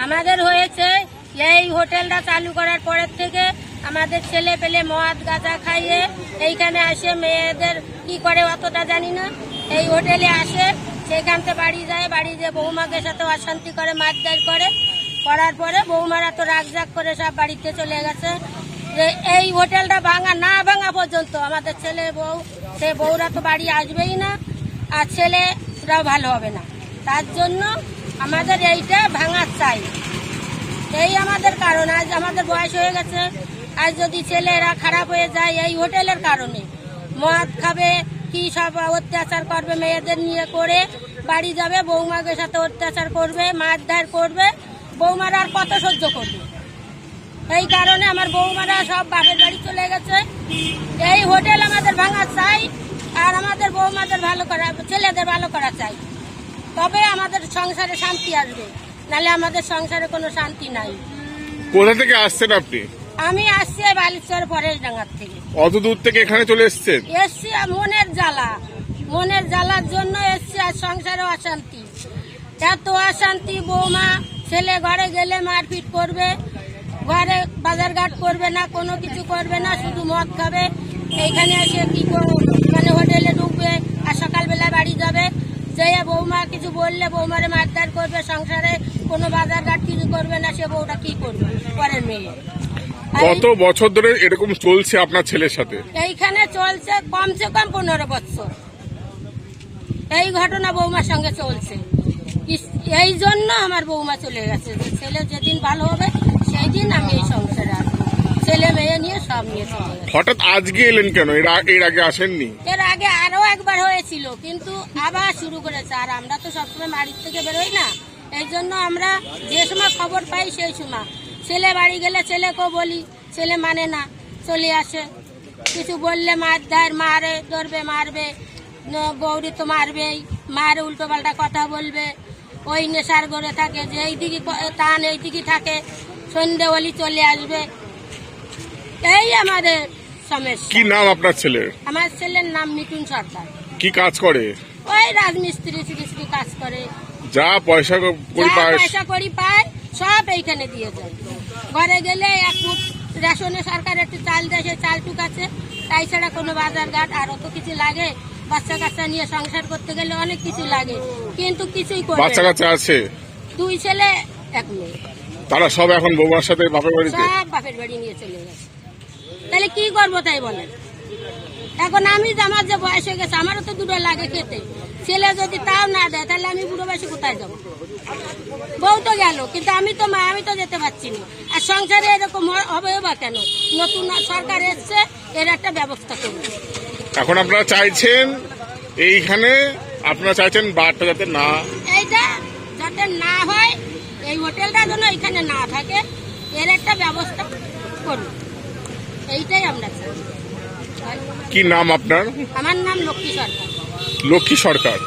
আমাদের হয়েছে এই হোটেলটা চালু করার পরের থেকে আমাদের ছেলে পেলে মদ গাঁজা খাইয়ে এইখানে আসে, মেয়েদের কি করে অতটা জানি না, এই হোটেলে আসে, সেখান থেকে বাড়ি যায়, বাড়ি যেয়ে বৌমাকে সাথে অশান্তি করে, মারধর করে, করার পরে বৌমারা তো রাগজাগ করে সব বাড়িতে চলে গেছে। যে এই হোটেলটা ভাঙা না ভাঙা পর্যন্ত আমাদের ছেলে বউ, সে বউরা তো বাড়ি আসবেই না, আর ছেলেরাও ভালো হবে না। তার জন্য আমাদের এইটা ভাঙা চাই। এই আমাদের কারণ, আজ আমাদের বয়স হয়ে গেছে, আজ যদি ছেলেরা খারাপ হয়ে যায় এই হোটেলের কারণে, মদ খাবে, কি সব অত্যাচার করবে, মেয়েদের নিয়ে করে বাড়ি যাবে, বৌমাকে সাথে অত্যাচার করবে, মারধর করবে, বৌমারা আর কত সহ্য করবে। এই কারণে আমার বৌমারা সব বাপের বাড়ি চলে গেছে। এই হোটেল আমাদের ভাঙা চাই, আর আমাদের বৌমাদের ভালো করা, ছেলেদের ভালো করা চাই, তবে আমাদের সংসারে শান্তি আসবে, নাহলে আমাদের সংসারে কোনো শান্তি নাই। কোথা থেকে আসছেন আপনি? আমি আসছি বালিচর পরেশ ডাঙ্গার থেকে। অত দূর থেকে এখানে চলে এসছেন? এসছি মনের জ্বালা, মনের জ্বালার জন্য এসছি। আর সংসারে অশান্তি, এত অশান্তি, বৌমা ছেলে ঘরে গেলে মারপিট করবে, ঘরে বাজারঘাট করবে না, কোনো কিছু করবে না, শুধু মদ খাবে, এইখানে এসে কি মানে হোটেলে ঢুকবে, আর সকালবেলা বাড়ি যাবে, যেয়ে বৌমা কিছু বললে বৌমারে মারধর করবে, সংসারে কোনো বাজারঘাট কিছু করবে না, সে বউটা কি করবে, পরের মেয়ে। কত বছর ধরে এরকম চলছে আপনার ছেলের সাথে? এইখানে চলছে কমসে কম 15 বছর এই ঘটনা বৌমার সঙ্গে চলছে। এই জন্য আমার বৌমা চলে গেছে, যে ছেলে যেদিন ভালো হবে সেই দিন আমি এই সংসারে আসবো, ছেলে মেয়ে নিয়ে সব নিয়ে চলে গেছে। হঠাৎ আজকে এলেন কেন? এর আগে আসেননি? এর আগে আরো একবার হয়েছিল, কিন্তু আবার শুরু করেছে। আর আমরা তো সবসময় বাড়ির থেকে বেরোই না, এই জন্য আমরা যে সময় খবর পাই সেই সময় ছেলে বাড়ি গেলে ছেলেকেও বলি, ছেলে মানে না, চলে আসে, কিছু বললে মারধর, মারে, ধরবে, মারবে, বৌরি তো মারবেই, মারে উল্টো পাল্টা কথা বলবে, ওই নেশার ঘরে থাকে, যে এইদিকে টান এইদিকে থাকে, সন্ধে হলি চলে আসবে। এই আমাদের সমস্যা। কি নাম আপনার ছেলের? আমার ছেলের নাম মিঠুন সরকার। কি কাজ করে? ওই রাজমিস্ত্রি সিরিস্ত্রি কাজ করে, যা পয়সা করি পায় সব এইখানে দিয়ে যায়। ঘরে গেলে এক ফুট রেশনে সরকার একটু চাল দেয়, সেই চালটুক আছে, তাই ছাড়া কোনো বাজার ঘাট আর অত কিছু লাগে। বাচ্চা কাচ্চা নিয়ে সংসার করতে গেলে অনেক কিছু লাগে, কিন্তু কিছুই করে। বাচ্চা কাচ্চা আছে? 2 ছেলে 1 মেয়ে। তারা সব এখন বৌমার সাথে বাপের বাড়িতে? সব বাপের বাড়ি নিয়ে চলে গেছে। তাহলে কি করবো তাই বলেন? এখন আমি আমার যে বয়স হয়ে গেছে, আমারও তো দুটো লাগে খেতে, ছেলে যদি তাও না দেয় তাহলে আমি বুড়ো বয়সে কোথায় যাবো? বউ তো গেল, কিন্তু আমি তো মা, আমি তো যেতে পারছি না। আর সংসারে এরকম হবে বা কেন? নতুন সরকার এসছে, এর একটা ব্যবস্থা করবে। এখন আপনারা চাইছেন এইখানে, আপনারা চাইছেন বারটা যাতে না, এইটা যাতে না হয়, এই হোটেলটা যেন এখানে না থাকে, এর একটা ব্যবস্থা করুন, এইটাই আমরা চাই। কি নাম আপনার? আমার নাম লক্ষ্মী সরকার। লক্ষ্মী সরকার।